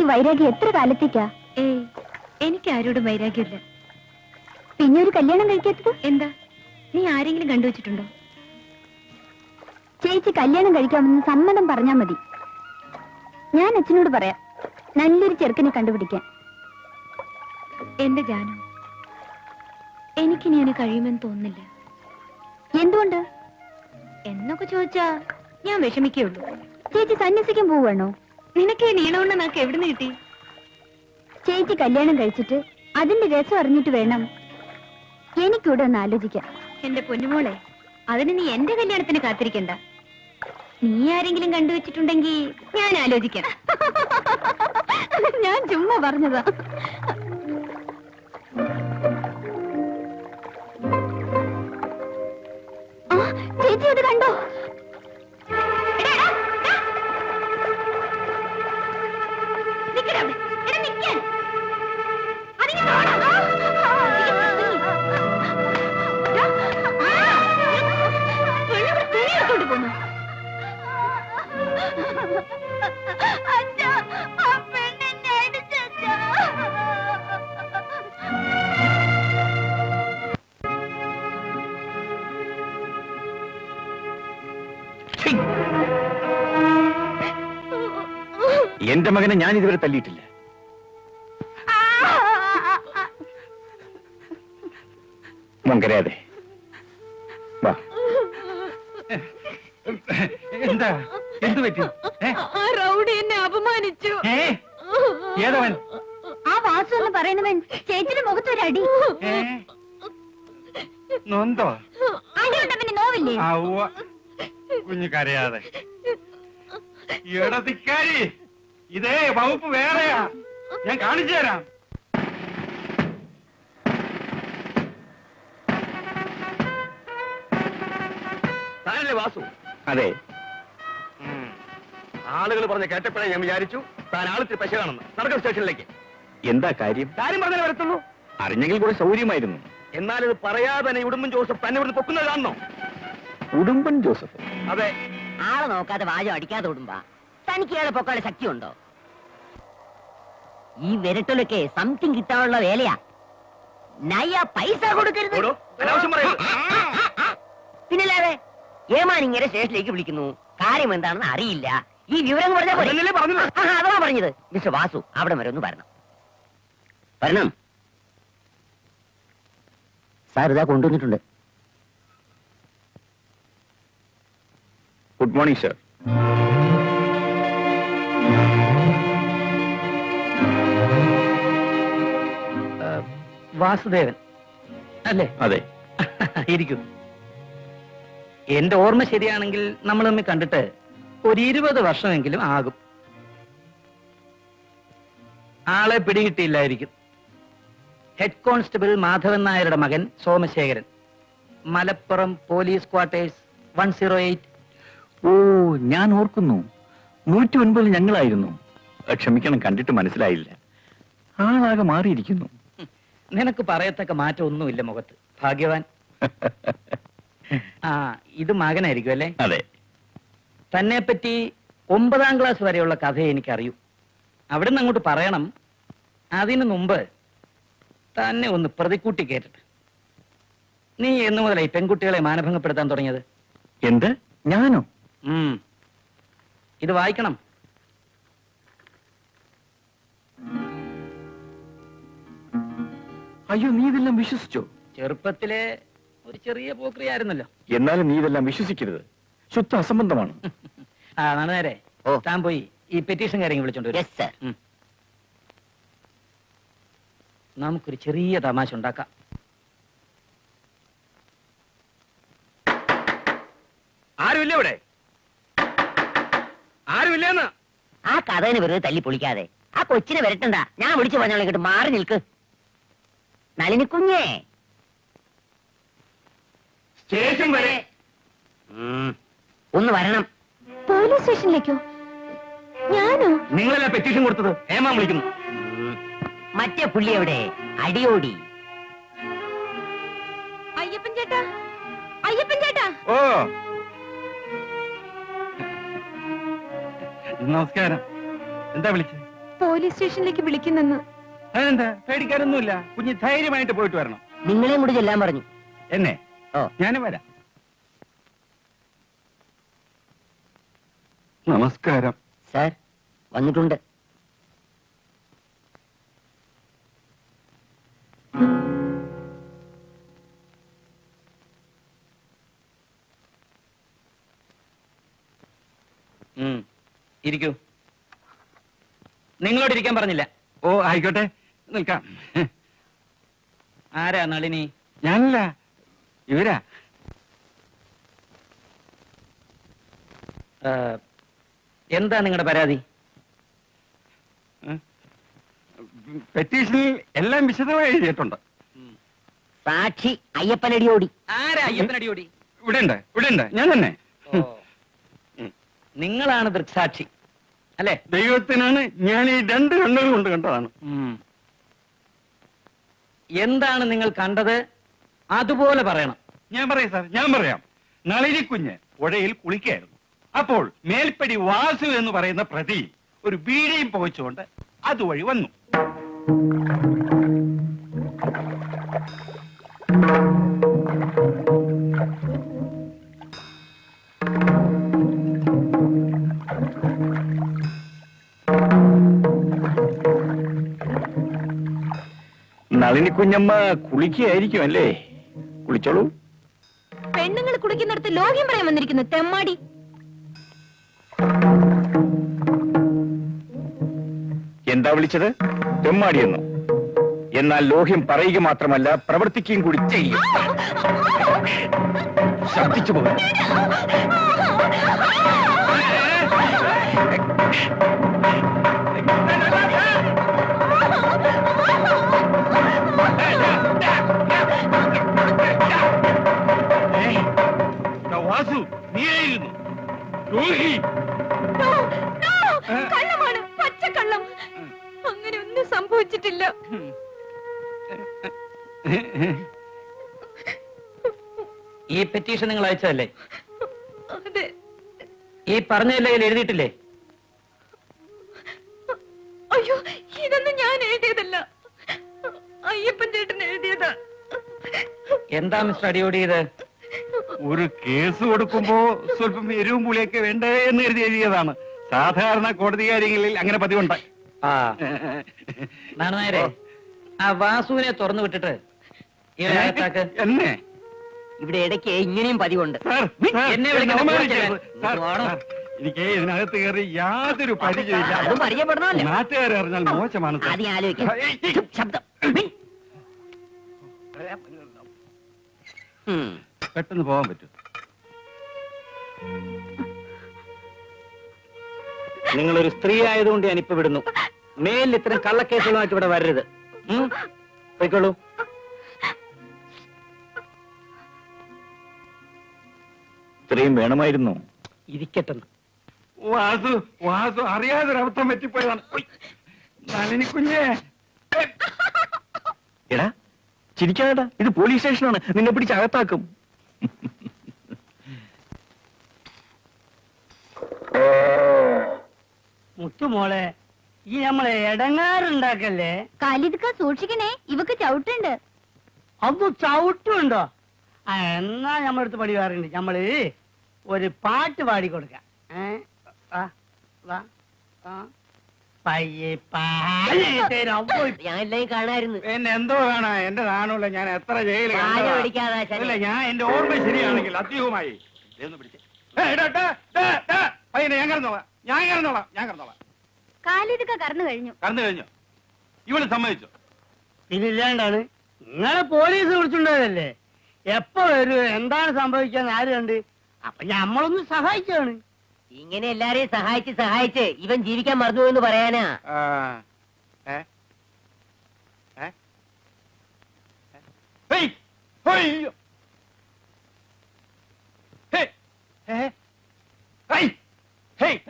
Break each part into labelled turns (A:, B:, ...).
A: ഈ വൈരാഗ്യം എത്ര കാലത്തേക്കാ?
B: എനിക്ക് ആരോടും വൈരാഗ്യമില്ല.
A: പിന്നെ ഒരു കല്യാണം കഴിക്കാത്തത്
B: എന്താ? നീ ആരെങ്കിലും കണ്ടുവച്ചിട്ടുണ്ടോ?
A: ചേച്ചി കല്യാണം കഴിക്കാമെന്ന് സമ്മതം പറഞ്ഞാ മതി. ഞാൻ അച്ഛനോട് പറയാം നല്ലൊരു ചെറുക്കനെ കണ്ടുപിടിക്കാൻ.
B: എന്റെ ജാനു, എനിക്കിനി അതിന് കഴിയുമെന്ന് തോന്നുന്നില്ല.
A: എന്തുകൊണ്ട്
B: എന്നൊക്കെ ചോദിച്ചാ ഞാൻ വിഷമിക്കുള്ളൂ.
A: ചേച്ചി സന്യസിക്കാൻ പോവാണോ?
B: നിനക്ക് ഈ നീളമുണ്ട് നാക്ക് എവിടുന്ന് കിട്ടി?
A: ചേച്ചി കല്യാണം കഴിച്ചിട്ട് അതിന്റെ രസം അറിഞ്ഞിട്ട് വേണം എനിക്കൂടെ ഒന്ന് ആലോചിക്കാം.
B: എന്റെ പൊന്നുമോളെ, അതിന് നീ എന്റെ കല്യാണത്തിന് കാത്തിരിക്കണ്ട. നീ ആരെങ്കിലും കണ്ടുവച്ചിട്ടുണ്ടെങ്കിൽ ഞാൻ ആലോചിക്കാം.
A: ഞാൻ ചുമ്മാ പറഞ്ഞതാ. ചേച്ചി അത് കണ്ടോ?
C: എന്റെ മകനെ ഞാൻ ഇതുവരെ തല്ലിയിട്ടില്ല. മോങ്കരയാതെ വാ.
D: എന്താ? എന്തു പറ്റി?
B: റൗഡി എന്നെ അപമാനിച്ചു.
D: ഏതവൻ?
A: ആ വാസു എന്ന് പറയുന്നവൻ ചേച്ചിയുടെ മുഖത്തൊരടി.
D: നൊന്തോ?
A: അടിയുണ്ടവന് നോവില്ലേ?
D: കുഞ്ഞു കരയാതെ. ഇടതിക്കാരി, ഇതേ വകുപ്പ് വേറെയാ. ഞാൻ കാണിച്ചു തരാം.
C: താനല്ലേ വാസു? അതെ. ആളുകൾ പറഞ്ഞ കേട്ടപ്പോഴേ ഞാൻ വിചാരിച്ചു താൻ ആളിത്തിരി പശയാണെന്ന്. നടക്കും സ്റ്റേഷനിലേക്ക്. എന്താ കാര്യം? കാര്യം പറഞ്ഞാലേ വരത്തുള്ളൂ. അറിഞ്ഞെങ്കിൽ കൂടെ സൗകര്യമായിരുന്നു. എന്നാൽ ഇത് പറയാതെ തന്നെ ഉടുമ്പൻ ജോസഫ് തന്നെ ഇവിടുന്ന് പൊക്കുന്നത് കാണണോ? ഉടുമ്പൻ ജോസഫ്? അതെ.
E: ആളെ നോക്കാതെ വാചം അടിക്കാതെ ഓടുമ്പോ തനിക്ക് ഏറെ പൊക്കാനുള്ള ശക്തിയുണ്ടോ? ഈ വിരട്ടലൊക്കെ സംതിങ് കിട്ടാനുള്ള വേലയാ. നയ്യ പൈസ കൊടുക്കരുത്. പിന്നല്ലാതെ ഏമാനിങ്ങനെ സ്റ്റേഷനിലേക്ക് വിളിക്കുന്നു. കാര്യം എന്താണെന്ന് അറിയില്ല. ഈ വിവരം പറഞ്ഞാൽ അതാ പറഞ്ഞത്. മിസ്റ്റർ വാസു അവിടെ വരെ ഒന്ന് വരണം. വരണം സാർ, ഇതാ കൊണ്ടുവന്നിട്ടുണ്ട്.
C: Good morning sir.
F: വാസുദേവൻ അല്ലേ?
C: അതെ.
F: ഇരിക്കും. എന്റെ ഓർമ്മ ശരിയാണെങ്കിൽ നമ്മൾ തമ്മിൽ കണ്ടിട്ട് ഒരു 20 വർഷമെങ്കിലും ആകും. ആളെ പിടികിട്ടിയില്ലായിരിക്കും. ഹെഡ് കോൺസ്റ്റബിൾ മാധവൻ നായരുടെ മകൻ സോമശേഖരൻ, മലപ്പുറം പോലീസ് ക്വാർട്ടേഴ്സ് 108.
C: ഓ, ഞാൻ ഓർക്കുന്നു. 109 ഞങ്ങളായിരുന്നു. ക്ഷമിക്കണം, കണ്ടിട്ട് മനസ്സിലായില്ല. ആളാകെ മാറിയിരിക്കുന്നു.
F: നിനക്ക് പറയത്തക്ക മാറ്റം ഒന്നുമില്ല മുഖത്ത്. ഭാഗ്യവാൻ. ഇത് മകനായിരിക്കും അല്ലേ?
C: അതെ.
F: തന്നെ പറ്റി 9ാം ക്ലാസ് വരെയുള്ള കഥ എനിക്കറിയൂ. അവിടുന്ന് അങ്ങോട്ട് പറയണം. അതിനു മുമ്പ് തന്നെ ഒന്ന് പ്രതിക്കൂട്ടി കേട്ടിട്ട്. നീ എന്നു മുതലായി പെൺകുട്ടികളെ മാനഭംഗപ്പെടുത്താൻ തുടങ്ങിയത്?
C: എന്ത്? ഞാനോ?
F: ഇത് വായിക്കണം.
C: അയ്യോ, നീ ഇതെല്ലാം വിശ്വസിച്ചോ?
F: ചെറുപ്പത്തിലെ ഒരു ചെറിയ പോക്രിയായിരുന്നല്ലോ.
C: എന്നാലും നീ ഇതെല്ലാം വിശ്വസിക്കരുത്. ശുദ്ധ അസംബന്ധമാണ്.
F: നേരെ താൻ പോയി ഈ പെറ്റീഷൻ കാര്യങ്ങൾ വിളിച്ചോണ്ട് വരും. നമുക്കൊരു ചെറിയ തമാശ ഉണ്ടാക്കാം.
C: ആരുമില്ല ഇവിടെ? ആരുമില്ലെന്ന്?
E: ആ കഥന് വെറുതെ തല്ലി പൊളിക്കാതെ ആ കൊച്ചിനെ വരട്ടണ്ട. ഞാൻ വിളിച്ചു പറഞ്ഞോളെ കേട്ട് മാറി നിൽക്ക്. നളിനി കുഞ്ഞേ,
D: സ്റ്റേഷൻ വരെ
E: ഒന്ന് വരണം.
A: പോലീസ് സ്റ്റേഷനിലേക്കോ? ഞാനോ?
C: നിങ്ങളല്ല പെറ്റീഷൻ കൊടുത്തത്? ഹേമ വിളിക്കുന്നു.
E: മറ്റേ പുള്ളി എവിടെ? അടിയോടി.
B: അയ്യപ്പൻ ചേട്ടാ, അയ്യപ്പൻ ചേട്ടാ.
D: ഓ, നമസ്കാരം. എന്താ വിളിച്ചത്?
B: പോലീസ് സ്റ്റേഷനിലേക്ക് വിളിക്കുന്നെന്ന്.
D: അതെന്താ? പേടിക്കാനൊന്നുമില്ല. കുഞ്ഞ് ധൈര്യമായിട്ട് പോയിട്ട് വരണം.
E: നിങ്ങളെയും കൂടി ചെല്ലാൻ പറഞ്ഞു.
D: എന്നെ?
E: ഓ,
D: ഞാനും വരാം. നമസ്കാരം
E: സാർ വന്നിട്ടുണ്ട്.
F: ഇരിക്കൂ. നിങ്ങളോട് ഇരിക്കാൻ പറഞ്ഞില്ല.
D: ഓ ആയിക്കോട്ടെ, നിൽക്കാം.
F: ആരാ നളിനി?
D: ഞാനല്ല, ഇവരാ.
F: എന്താ നിങ്ങളുടെ പരാതി?
D: പെറ്റീഷനിൽ എല്ലാം വിശദമായി എഴുതിയിട്ടുണ്ട്.
E: സാക്ഷി അയ്യപ്പനടിയോടി.
F: ആരാ അയ്യപ്പനടിയോടി?
D: ഇവിടെ ഉണ്ട്, ഞാൻ തന്നെ.
F: നിങ്ങളാണ് ദൃക്സാക്ഷി അല്ലേ?
D: ദൈവത്തിനാണ് ഞാൻ ഈ 2 കണ്ണുകൾ കൊണ്ട് കണ്ടതാണ്.
F: എന്താണ് നിങ്ങൾ കണ്ടത്? അതുപോലെ പറയണം.
D: ഞാൻ പറയാം സാർ, ഞാൻ പറയാം. നളിനിക്കുഞ്ഞ് പുഴയിൽ കുളിക്കായിരുന്നു. അപ്പോൾ മേൽപ്പടി വാസു എന്ന് പറയുന്ന പ്രതി ഒരു ബീഡിയും പുകച്ചുകൊണ്ട് അതുവഴി വന്നു.
C: നളിനി കുഞ്ഞമ്മ കുളിക്കുകയായിരിക്കും അല്ലേ? കുളിച്ചോളൂ.
B: പെണ്ണുങ്ങൾ കുളിക്കുന്നിടത്ത് ലോഹ്യം പറയാൻ വന്നിരിക്കുന്നു തെമ്മാടി.
C: എന്താ വിളിച്ചത്? തെമ്മാടിയെന്നോ? എന്നാൽ ലോഹ്യം പറയുക മാത്രമല്ല പ്രവർത്തിക്കുകയും കൂടി ചെയ്യും. ശബ്ദിച്ചു പോകും.
D: വാസു, നീയായിരുന്നു രോഹി.
B: കള്ളമാണ്, പച്ചക്കള്ളം. അങ്ങനെ ഒന്നും സംഭവിച്ചിട്ടില്ല.
F: ഈ പെറ്റീഷൻ നിങ്ങൾ അയച്ചതല്ലേ?
B: അതെ.
F: ഈ പറഞ്ഞതല്ലേ എഴുതിയിട്ടില്ലേ?
B: അയ്യോ, ഇതൊന്നും ഞാൻ എഴുതിയതല്ല, അയ്യപ്പൻ ചേട്ടൻ എഴുതിയതാ.
F: എന്താ മിസ്റ്റർ അടിയോടി ഇത്?
D: ഒരു കേസ് കൊടുക്കുമ്പോ സ്വല്പം എരിവും പുളിയൊക്കെ വേണ്ടേ എന്ന് കരുതി എഴുതിയതാണ്. സാധാരണ കോടതി കാര്യങ്ങളിൽ അങ്ങനെ പതിവുണ്ട്.
F: നേരെ ആ വാസുവിനെ തുറന്നു വിട്ടിട്ട്
D: എന്നെ
E: ഇവിടെ ഇടയ്ക്ക് ഇങ്ങനെയും പതിവുണ്ട്.
D: സാർ,
F: എന്നെ
D: സാർ,
F: വിളിക്കുന്ന
D: അവമാനിക്കരുത്. സാർ,
F: വാടോ.
D: സാർ, എനിക്ക് ഇതിനകത്ത് കയറി യാതൊരു പരിചയമില്ല.
E: അതും പരിചയപ്പെടണമല്ലോ.
D: നാട്ടുകാരെ അറിഞ്ഞാൽ മോശമാണ് സാർ.
E: ആദ്യം ആലോചിക്കാം. ശബ്ദം.
D: പെട്ടെന്ന് പോകാൻ പറ്റും.
F: നിങ്ങളൊരു സ്ത്രീ ആയതുകൊണ്ട് ഞാൻ ഇപ്പൊ വിടുന്നു. മേലിൽ ഇത്തരം കള്ളക്കേസുകളുമായിട്ട് ഇവിടെ വരരുത്. പോയിക്കോളൂ.
C: ഇത്രയും വേണമായിരുന്നു.
F: ഇരിക്കട്ടെന്ന്.
D: വാസു, വാസു അറിയാതൊരബദ്ധം പറ്റിപ്പോയതാണ്. നളിനിക്കുഞ്ഞേ,
C: എടാ ചിരിക്കാടാ, ഇത് പോലീസ് സ്റ്റേഷനാണ്. നിന്നെ പിടിച്ച് അകത്താക്കും.
G: മുത്തുമോളെ, ഈ നമ്മളെ ഇടങ്ങാറുണ്ടാക്കല്ലേ?
A: കാലിതുക്ക സൂക്ഷിക്കണേ, ഇവക്ക് ചവിട്ടുണ്ട്.
G: അത് ചവിട്ടുണ്ടോ? എന്നാ നമ്മളടുത്ത് പടിവാറുണ്ട്. നമ്മള് ഒരു പാട്ട് പാടിക്കൊടുക്കാം.
E: ഞാൻ എല്ലാം കാണായിരുന്നു.
D: എന്നെ എന്തോ കാണാ? എന്റെ നാണുള്ള ഞാൻ എത്ര ജയിലിൽ
E: ആരോ പിടിക്കാതെ ശരി.
D: ഇല്ല, ഞാൻ എന്റെ ഓർമ്മ ശരിയാണെങ്കിൽ അധികമായി പയ്യനെ ഞാൻ കിടന്നോളാം.
A: കാലിതുക്ക കറന്നു കഴിഞ്ഞു.
D: കറന്നു കഴിഞ്ഞു. ഇവള് സമ്മതിച്ചു.
G: പിന്നില്ലാണ്ടാണ്. നിങ്ങളെ പോലീസ് വിളിച്ചിട്ടുണ്ടായതല്ലേ? എപ്പോ വരൂ, എന്താണ് സംഭവിക്കാന്ന് ആര് കണ്ട്? അപ്പൊ നമ്മളൊന്ന് സഹായിച്ചാണ്.
E: ഇങ്ങനെ എല്ലാരെയും സഹായിച്ച് ഇവൻ ജീവിക്കാൻ മറന്നു എന്ന് പറയാനാ.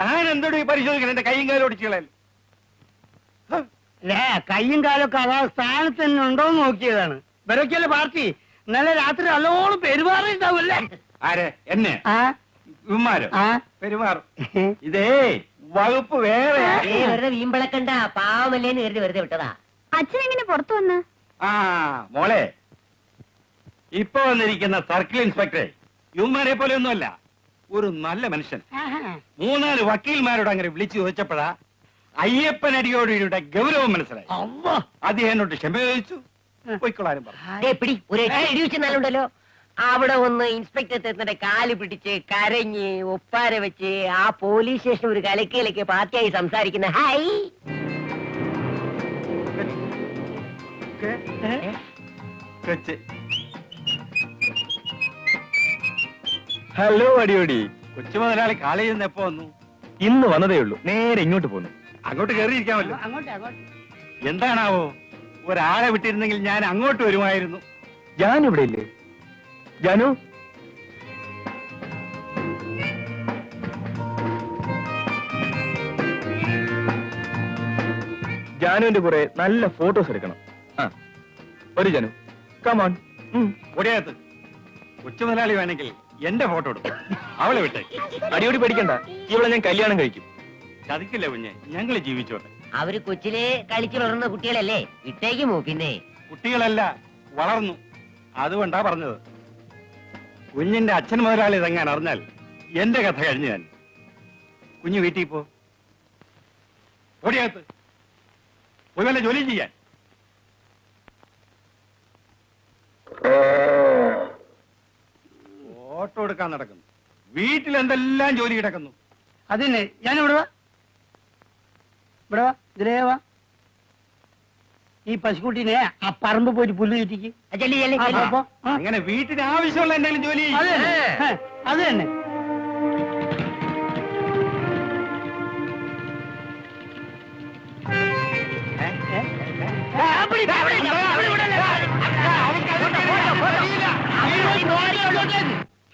D: താൻ എന്തോട് പരിശോധിക്കണം? എന്റെ കൈയും കാലും ഒടിച്ചുകളാൽ
G: കയ്യും കാലൊക്കെ അതാ സ്ഥാനത്ത് തന്നെ ഉണ്ടോന്ന് നോക്കിയതാണ്. ഇവരൊക്കെയല്ലേ പാർട്ടി. ഇന്നലെ രാത്രി നല്ലോണം പെരുമാറിണ്ടാവല്ലേ?
D: ആരെ? എന്നെ?
G: ആ
D: ഇവന്മാരോ?
G: ആ
D: പെരുമാറും. ഇതേ വകുപ്പ് വേറെ.
E: വെറുതെ വീമ്പിളക്കണ്ട, പാവമല്ലേന്ന് കരുതി വെറുതെ വിട്ടതാ.
A: അച്ഛൻ എങ്ങനെ പുറത്തു വന്ന്?
D: ആ മോളെ, ഇപ്പൊ വന്നിരിക്കുന്ന സർക്കിൾ ഇൻസ്പെക്ടറെ യുവമാരെ പോലെ ഒന്നുമല്ല, ഒരു നല്ല മനുഷ്യൻ. 3-4 വക്കീൽമാരോട് അങ്ങനെ വിളിച്ചു ചോദിച്ചപ്പോഴാ അയ്യപ്പനടിയോടിയുടെ ഗൗരവം മനസ്സിലായി. അദ്ദേഹം എന്നോട് ക്ഷമ ചോദിച്ചു, പോയിക്കൊള്ളാനും പറഞ്ഞു.
E: പിടി ഒരു ഇടിവെച്ച് നല്ലുണ്ടല്ലോ. അവിടെ ഒന്ന് ഇൻസ്പെക്ടർ എത്തുന്നതിന്റെ കാല് പിടിച്ച് കരഞ്ഞ് ഒപ്പാര വെച്ച് ആ പോലീസ് സ്റ്റേഷൻ ഒരു കലക്കയിലേക്ക് പാർട്ടിയായി സംസാരിക്കുന്ന ഹൈ.
D: കൊച്ച്.
C: ഹലോ അടിയോടി.
D: കൊച്ചു മുതലാളി കാലേജിൽ നിന്ന് എപ്പോ വന്നു?
C: ഇന്ന് വന്നതേ ഉള്ളൂ, നേരെ ഇങ്ങോട്ട് പോന്നു.
D: അങ്ങോട്ട് കയറിയിരിക്കാമല്ലോ.
G: അങ്ങോട്ട്
D: എന്താണാവോ, ഒരാളെ വിട്ടിരുന്നെങ്കിൽ ഞാൻ അങ്ങോട്ട് വരുമായിരുന്നു.
C: ജാനു ഇവിടെ ഇല്ലേ? ജാനു, ജാനുവിന്റെ കുറെ നല്ല ഫോട്ടോസ് എടുക്കണം. ആ ഒരു ജാനു, കമോൺ.
D: ഒടിയകത്ത് കൊച്ചു മുതലാളി വേണമെങ്കിൽ എന്റെ ഫോട്ടോ എടുക്കും. അവളെ വിട്ടേ.
C: അടിയോടി പഠിക്കണ്ട, ഇവളെ ഞാൻ കല്യാണം കഴിക്കും.
D: ചതിക്കില്ല കുഞ്ഞെ, ഞങ്ങള് ജീവിച്ചോട്ടെ.
E: അവര് കൊച്ചിലെ കളിച്ചു വളർന്ന കുട്ടികളല്ലേ, ഇട്ടേക്കുമോ? പിന്നെ
D: കുട്ടികളല്ല, വളർന്നു. അതുകൊണ്ടാ പറഞ്ഞത്. കുഞ്ഞിന്റെ അച്ഛൻ മുതലാളി ഇതെങ്ങാൻ അറിഞ്ഞാൽ എന്റെ കഥ കഴിഞ്ഞു. ഞാൻ കുഞ്ഞു വീട്ടിൽ പോ. ഓടിയകത്ത് പോയി വല്ല ജോലി ചെയ്യാൻ. ഓട്ടോ എടുക്കാൻ നടക്കുന്നു. വീട്ടിൽ എന്തെല്ലാം ജോലി കിടക്കുന്നു.
G: അതിനെ ഞാൻ ഇവിടെ വാ, ഇതിലേ വാ. ഈ പശുക്കുട്ടീനെ ആ പറമ്പ് പോയിട്ട് പുല്ല് ചുറ്റിക്ക്.
E: ചെല്ലി ചെല്ലി
G: ആ,
E: ചെല്ലി.
G: പോ, ആ.
D: അങ്ങനെ വീട്ടിന് ആവശ്യമുള്ള എന്തെങ്കിലും ജോലി ചെയ്യ്.
G: അത് തന്നെ, അത് തന്നെ.
E: ആ, പിടി, പിടി, പിടി.